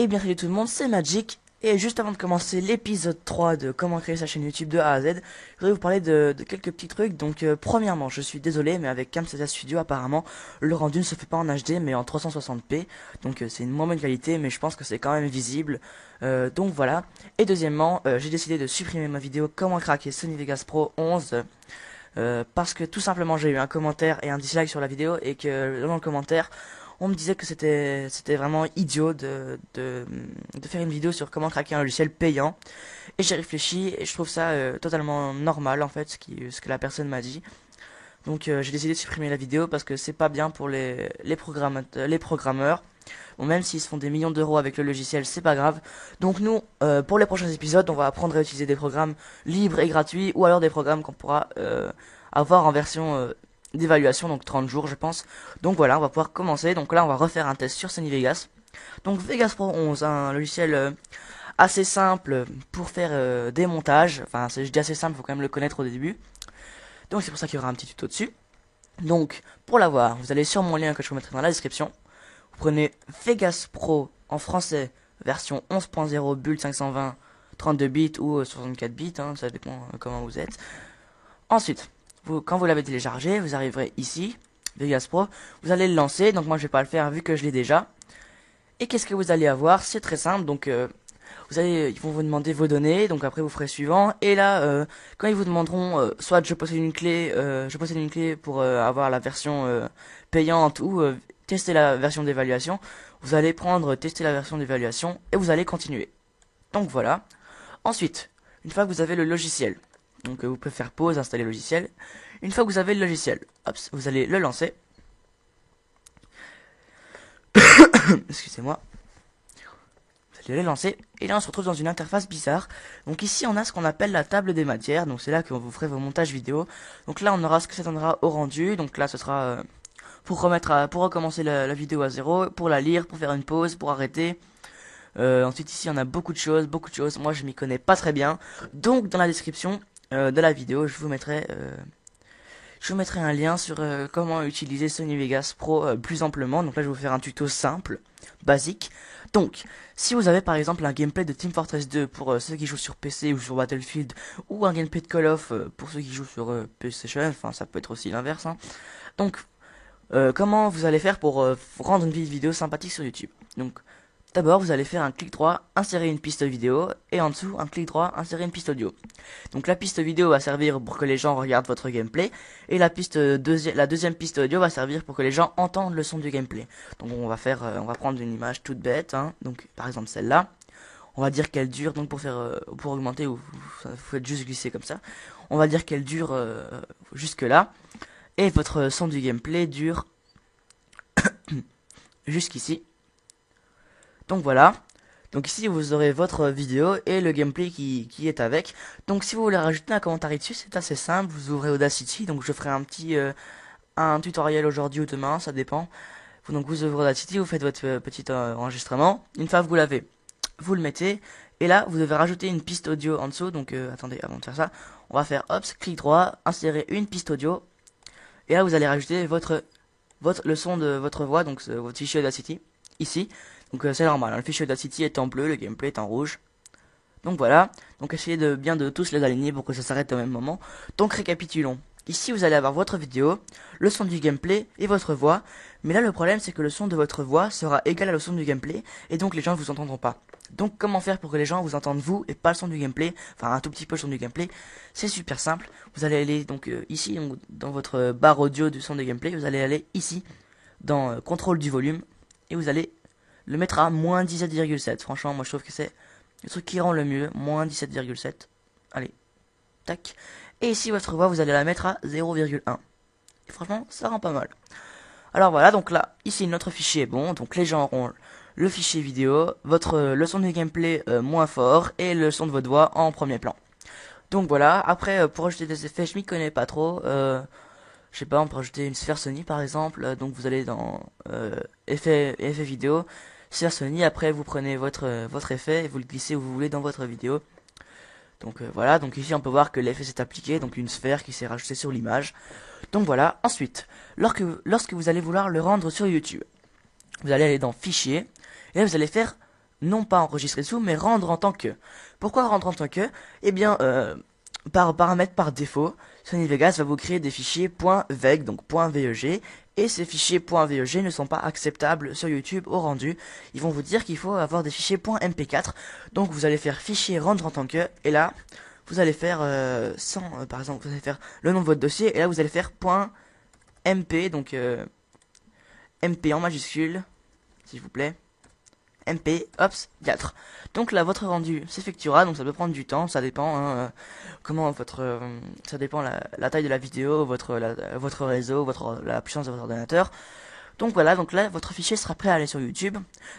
Et bien salut tout le monde, c'est Magic. Et juste avant de commencer l'épisode 3 de comment créer sa chaîne YouTube de A à Z, je voudrais vous parler de quelques petits trucs. Donc premièrement, je suis désolé, mais avec Camtasia Studio apparemment, le rendu ne se fait pas en HD mais en 360p. Donc c'est une moins bonne qualité, mais je pense que c'est quand même visible. Donc voilà. Et deuxièmement, j'ai décidé de supprimer ma vidéo comment craquer Sony Vegas Pro 11. Parce que tout simplement j'ai eu un commentaire et un dislike sur la vidéo et que dans le commentaire on me disait que c'était vraiment idiot de faire une vidéo sur comment craquer un logiciel payant. Et j'ai réfléchi et je trouve ça totalement normal en fait ce que la personne m'a dit. Donc j'ai décidé de supprimer la vidéo parce que c'est pas bien pour les programmeurs. Bon, même s'ils se font des millions d'euros avec le logiciel, c'est pas grave. Donc nous, pour les prochains épisodes, on va apprendre à utiliser des programmes libres et gratuits ou alors des programmes qu'on pourra avoir en version d'évaluation, donc 30 jours je pense. Donc voilà, on va pouvoir commencer. Donc là, on va refaire un test sur Sony Vegas. Donc Vegas Pro 11, un logiciel assez simple pour faire des montages. Enfin, je dis assez simple, faut quand même le connaître au début. Donc c'est pour ça qu'il y aura un petit tuto dessus. Donc, pour l'avoir, vous allez sur mon lien que je vous mettrai dans la description. Vous prenez Vegas Pro en français, version 11.0, build 520, 32 bits ou 64 bits, hein, ça dépend comment vous êtes. Ensuite, quand vous l'avez téléchargé, vous arriverez ici, Vegas Pro, vous allez le lancer, donc moi je vais pas le faire vu que je l'ai déjà. Et qu'est-ce que vous allez avoir? C'est très simple, donc ils vont vous demander vos données, donc après vous ferez suivant. Et là, quand ils vous demanderont, soit je possède une clé pour avoir la version payante ou tester la version d'évaluation, vous allez prendre tester la version d'évaluation et vous allez continuer. Donc voilà. Ensuite, une fois que vous avez le logiciel, donc vous pouvez faire pause, installer le logiciel. Une fois que vous avez le logiciel, hop, vous allez le lancer. Excusez-moi. Vous allez le lancer. Et là, on se retrouve dans une interface bizarre. Donc ici, on a ce qu'on appelle la table des matières. Donc c'est là que vous ferez vos montages vidéo. Donc là, on aura ce que ça donnera au rendu. Donc là, ce sera pour recommencer la vidéo à zéro, pour la lire, pour faire une pause, pour arrêter. Ensuite ici on a beaucoup de choses. Moi je m'y connais pas très bien. Donc dans la description de la vidéo je vous mettrai un lien sur comment utiliser Sony Vegas Pro plus amplement. Donc là je vais vous faire un tuto simple, basique. Donc si vous avez par exemple un gameplay de Team Fortress 2 pour ceux qui jouent sur PC ou sur Battlefield, ou un gameplay de Call of pour ceux qui jouent sur PlayStation, enfin ça peut être aussi l'inverse, hein. Donc comment vous allez faire pour rendre une vidéo sympathique sur YouTube? Donc d'abord, vous allez faire un clic droit, insérer une piste vidéo, et en dessous, un clic droit, insérer une piste audio. Donc la piste vidéo va servir pour que les gens regardent votre gameplay, et la deuxième piste audio va servir pour que les gens entendent le son du gameplay. Donc on va prendre une image toute bête, hein, donc par exemple celle-là. On va dire qu'elle dure, donc pour augmenter, vous faites juste glisser comme ça. On va dire qu'elle dure jusque là, et votre son du gameplay dure jusqu'ici. Donc voilà. Donc ici vous aurez votre vidéo et le gameplay qui est avec. Donc si vous voulez rajouter un commentaire dessus, c'est assez simple. Vous ouvrez Audacity. Donc je ferai un tutoriel aujourd'hui ou demain, ça dépend. Donc vous ouvrez Audacity, vous faites votre petit enregistrement. Une fois que vous l'avez, vous le mettez. Et là vous devez rajouter une piste audio en dessous. Donc attendez, avant de faire ça, on va faire hop, clic droit, insérer une piste audio. Et là vous allez rajouter le son de votre voix, donc votre fichier Audacity, ici. Donc c'est normal, hein, le fichier Audacity est en bleu, le gameplay est en rouge. Donc voilà, donc essayez bien de tous les aligner pour que ça s'arrête au même moment. Donc récapitulons. Ici vous allez avoir votre vidéo, le son du gameplay et votre voix. Mais là le problème c'est que le son de votre voix sera égal au son du gameplay et donc les gens ne vous entendront pas. Donc comment faire pour que les gens vous entendent vous et pas le son du gameplay, enfin un tout petit peu le son du gameplay? C'est super simple. Vous allez aller donc ici donc, dans votre barre audio du son du gameplay, vous allez aller ici dans contrôle du volume et vous allez le mettre à moins 17,7. Franchement, moi je trouve que c'est le truc qui rend le mieux. Moins 17,7. Allez. Tac. Et ici, votre voix, vous allez la mettre à 0,1. Et franchement, ça rend pas mal. Alors voilà, donc là, ici, notre fichier est bon. Donc les gens auront le fichier vidéo, le son du gameplay moins fort et le son de votre voix en premier plan. Donc voilà, après, pour ajouter des effets, je m'y connais pas trop. Je sais pas, on peut rajouter une sphère Sony par exemple. Donc vous allez dans effet vidéo, sphère Sony. Après vous prenez votre effet et vous le glissez où vous voulez dans votre vidéo. Donc voilà, donc ici on peut voir que l'effet s'est appliqué, donc une sphère qui s'est rajoutée sur l'image. Donc voilà, ensuite, lorsque vous allez vouloir le rendre sur YouTube, vous allez aller dans Fichier, et là vous allez faire non pas enregistrer sous, mais rendre en tant que. Pourquoi rendre en tant que? Eh bien, par paramètre par défaut, Sony Vegas va vous créer des fichiers .veg, donc .veg, et ces fichiers .veg ne sont pas acceptables sur YouTube au rendu. Ils vont vous dire qu'il faut avoir des fichiers .mp4, donc vous allez faire fichier rendre en tant que, et là, vous allez faire par exemple, vous allez faire le nom de votre dossier, et là vous allez faire .mp, donc mp en majuscule, s'il vous plaît. MP, hops, 4. Donc là, votre rendu s'effectuera, donc ça peut prendre du temps, ça dépend comment votre, ça dépend la taille de la vidéo, votre réseau, la puissance de votre ordinateur. Donc voilà, donc là, votre fichier sera prêt à aller sur YouTube.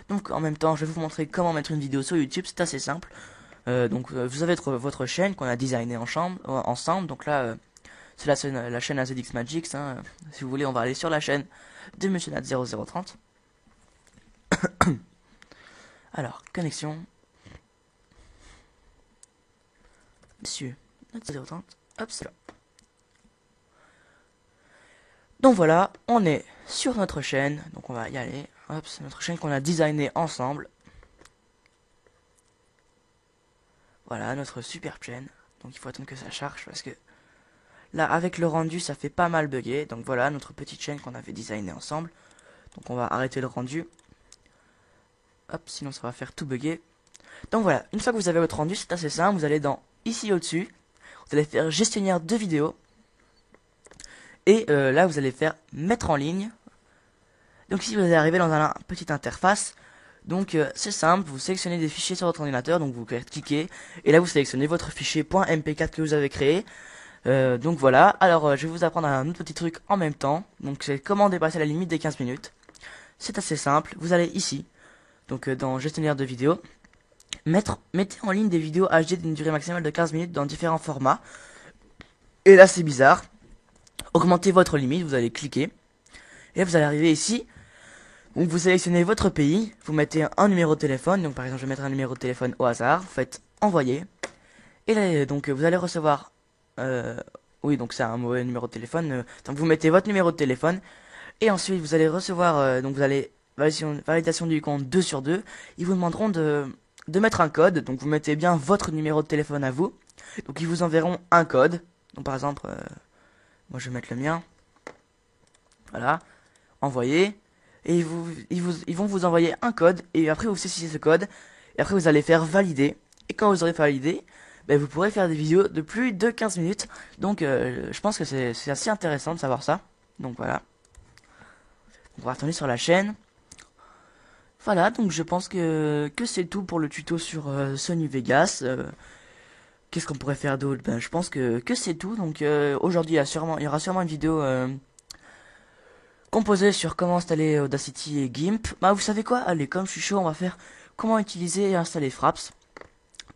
Donc en même temps, je vais vous montrer comment mettre une vidéo sur YouTube, c'est assez simple. Vous avez votre chaîne qu'on a designée ensemble. Donc là, c'est la chaîne AZX Magix. Si vous voulez, on va aller sur la chaîne de Monsieur Nat 0030. Alors, connexion. Monsieur, Nat 030. Hop, c'est là. Donc voilà, on est sur notre chaîne. Donc on va y aller. Hop, c'est notre chaîne qu'on a designée ensemble. Voilà, notre super chaîne. Donc il faut attendre que ça charge parce que là, avec le rendu, ça fait pas mal bugger. Donc voilà, notre petite chaîne qu'on avait designée ensemble. Donc on va arrêter le rendu. Hop, sinon ça va faire tout bugger. Donc voilà, une fois que vous avez votre rendu, c'est assez simple. Vous allez dans ici au-dessus. Vous allez faire gestionnaire de vidéo. Et là, vous allez faire mettre en ligne. Donc ici, vous allez arriver dans une petite interface. Donc c'est simple, vous sélectionnez des fichiers sur votre ordinateur. Donc vous cliquez. Et là, vous sélectionnez votre fichier .mp4 que vous avez créé. Donc voilà, alors je vais vous apprendre un autre petit truc en même temps. Donc c'est comment dépasser la limite des 15 minutes. C'est assez simple, vous allez ici. Donc dans gestionnaire de vidéo. Mettez en ligne des vidéos HD d'une durée maximale de 15 minutes dans différents formats. Et là c'est bizarre. Augmentez votre limite, vous allez cliquer. Et là vous allez arriver ici. Donc vous sélectionnez votre pays, vous mettez un numéro de téléphone. Donc par exemple je vais mettre un numéro de téléphone au hasard. Vous faites envoyer. Et là donc vous allez recevoir... oui donc c'est un mauvais numéro de téléphone. Donc vous mettez votre numéro de téléphone. Et ensuite vous allez recevoir... donc vous allez... Validation du compte 2 sur 2. Ils vous demanderont de mettre un code. Donc vous mettez bien votre numéro de téléphone à vous. Donc ils vous enverront un code. Donc par exemple, moi je vais mettre le mien. Voilà. Envoyer. Et ils vont vous envoyer un code. Et après vous saisissez ce code. Et après vous allez faire valider. Et quand vous aurez validé, ben, vous pourrez faire des vidéos de plus de 15 minutes. Donc je pense que c'est assez intéressant de savoir ça. Donc voilà. On va retourner sur la chaîne. Voilà, donc je pense que c'est tout pour le tuto sur Sony Vegas. Qu'est-ce qu'on pourrait faire d'autre? Ben, je pense que c'est tout. Donc aujourd'hui, il y aura sûrement une vidéo composée sur comment installer Audacity et GIMP. Bah, vous savez quoi? Allez, comme je suis chaud, on va faire comment utiliser et installer Fraps.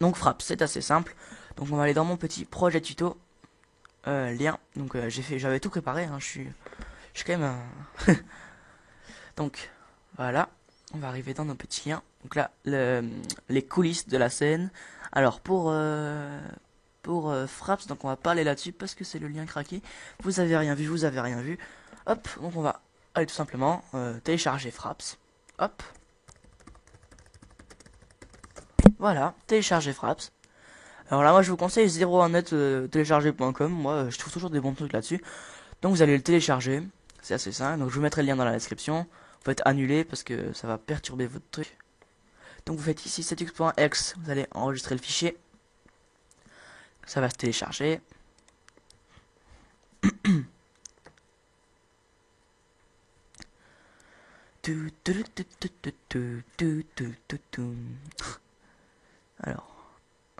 Donc Fraps, c'est assez simple. Donc on va aller dans mon petit projet tuto. Lien. Donc j'avais tout préparé. Hein, je suis quand même un... Donc voilà. On va arriver dans nos petits liens. Donc là, les coulisses de la scène. Alors pour Fraps, donc on va pas aller là-dessus parce que c'est le lien craqué. Vous avez rien vu, vous avez rien vu. Hop, donc on va aller tout simplement télécharger Fraps. Hop. Voilà, télécharger Fraps. Alors là, moi je vous conseille 01net télécharger.com. Moi, je trouve toujours des bons trucs là-dessus. Donc vous allez le télécharger. C'est assez simple. Donc je vous mettrai le lien dans la description. Vous faites annuler parce que ça va perturber votre truc. Donc vous faites ici setux.exe, vous allez enregistrer le fichier. Ça va se télécharger.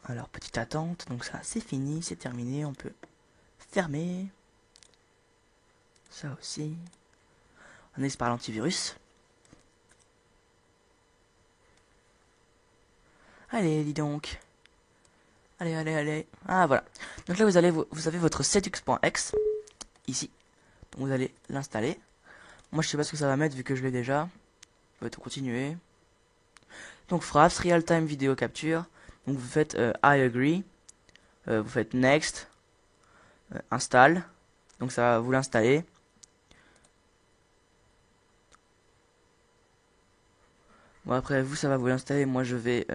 Alors petite attente, donc ça c'est fini, c'est terminé, on peut fermer. Ça aussi. On est par l'antivirus. Allez, dis donc. Allez. Ah, voilà. Donc là, vous avez votre setux.exe. Ici. Donc vous allez l'installer. Moi, je sais pas ce que ça va mettre vu que je l'ai déjà. On va tout continuer. Donc, Fraps, Real Time Video Capture. Donc vous faites I agree. Vous faites Next. Install. Donc ça va vous l'installer. Bon après vous ça va vous l'installer, moi je vais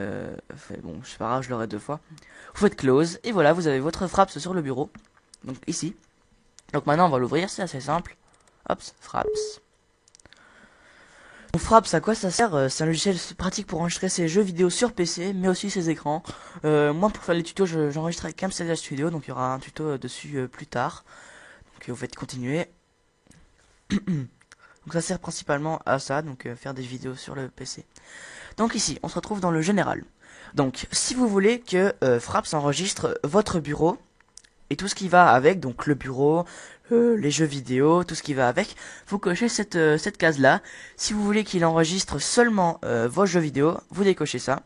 bon c'est pas grave, je l'aurai deux fois. Vous faites close et voilà, vous avez votre Fraps sur le bureau. Donc ici. Donc maintenant on va l'ouvrir, c'est assez simple. Hop, Fraps. Donc Fraps, à quoi ça sert? C'est un logiciel pratique pour enregistrer ses jeux vidéo sur PC, mais aussi ses écrans. Moi pour faire les tutos, j'enregistre avec Camtasia Studio, donc il y aura un tuto dessus plus tard. Donc vous faites continuer. Donc ça sert principalement à ça, donc faire des vidéos sur le PC. Donc ici, on se retrouve dans le général. Donc si vous voulez que Fraps enregistre votre bureau et tout ce qui va avec, donc le bureau, les jeux vidéo, tout ce qui va avec, vous cochez cette case-là. Si vous voulez qu'il enregistre seulement vos jeux vidéo, vous décochez ça.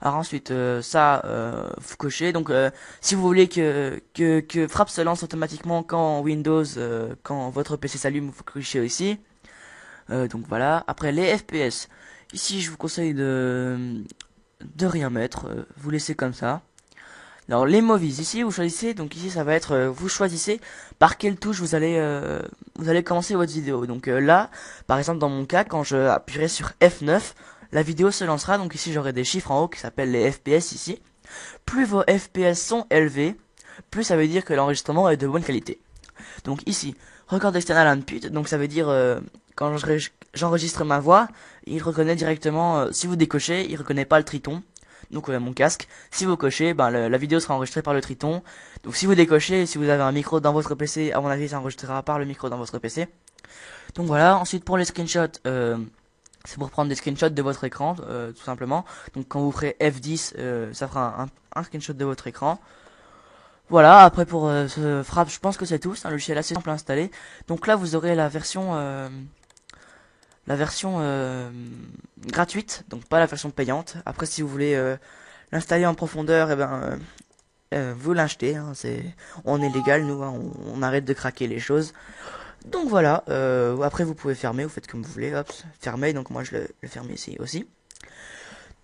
Alors ensuite, vous cochez. Donc si vous voulez que Fraps se lance automatiquement quand Windows, quand votre PC s'allume, vous cochez aussi. Donc voilà. Après les FPS, ici je vous conseille de rien mettre, vous laissez comme ça. Alors les movies, ici vous choisissez, donc ici ça va être, vous choisissez par quelle touche vous allez commencer votre vidéo. Donc là, par exemple dans mon cas, quand je appuierai sur F9, la vidéo se lancera. Donc ici j'aurai des chiffres en haut qui s'appellent les FPS ici. Plus vos FPS sont élevés, plus ça veut dire que l'enregistrement est de bonne qualité. Donc ici, record external input, donc ça veut dire quand j'enregistre ma voix, il reconnaît directement, si vous décochez, il reconnaît pas le triton. Donc mon casque, si vous cochez, ben la vidéo sera enregistrée par le triton. Donc si vous décochez, si vous avez un micro dans votre PC, à mon avis ça enregistrera par le micro dans votre PC. Donc voilà, ensuite pour les screenshots, c'est pour prendre des screenshots de votre écran, tout simplement. Donc quand vous ferez F10, ça fera un screenshot de votre écran. Voilà, après pour ce Fraps, je pense que c'est tout, c'est un logiciel assez simple à installer. Donc là vous aurez la version gratuite, donc pas la version payante. Après si vous voulez l'installer en profondeur, et ben vous l'achetez, hein, on est légal nous, hein, on arrête de craquer les choses. Donc voilà, après vous pouvez fermer, vous faites comme vous voulez, hop, fermer, donc moi je le ferme ici aussi.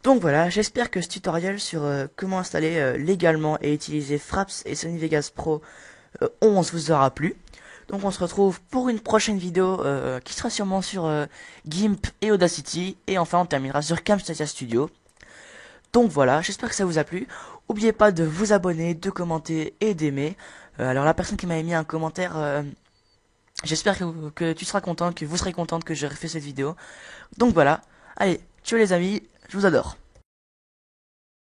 Donc voilà, j'espère que ce tutoriel sur comment installer légalement et utiliser Fraps et Sony Vegas Pro 11 vous aura plu. Donc on se retrouve pour une prochaine vidéo qui sera sûrement sur GIMP et Audacity. Et enfin on terminera sur Camtasia Studio. Donc voilà, j'espère que ça vous a plu. N'oubliez pas de vous abonner, de commenter et d'aimer. Alors la personne qui m'avait mis un commentaire, j'espère que tu seras content, que vous serez contente que j'ai refait cette vidéo. Donc voilà, allez, ciao les amis, je vous adore.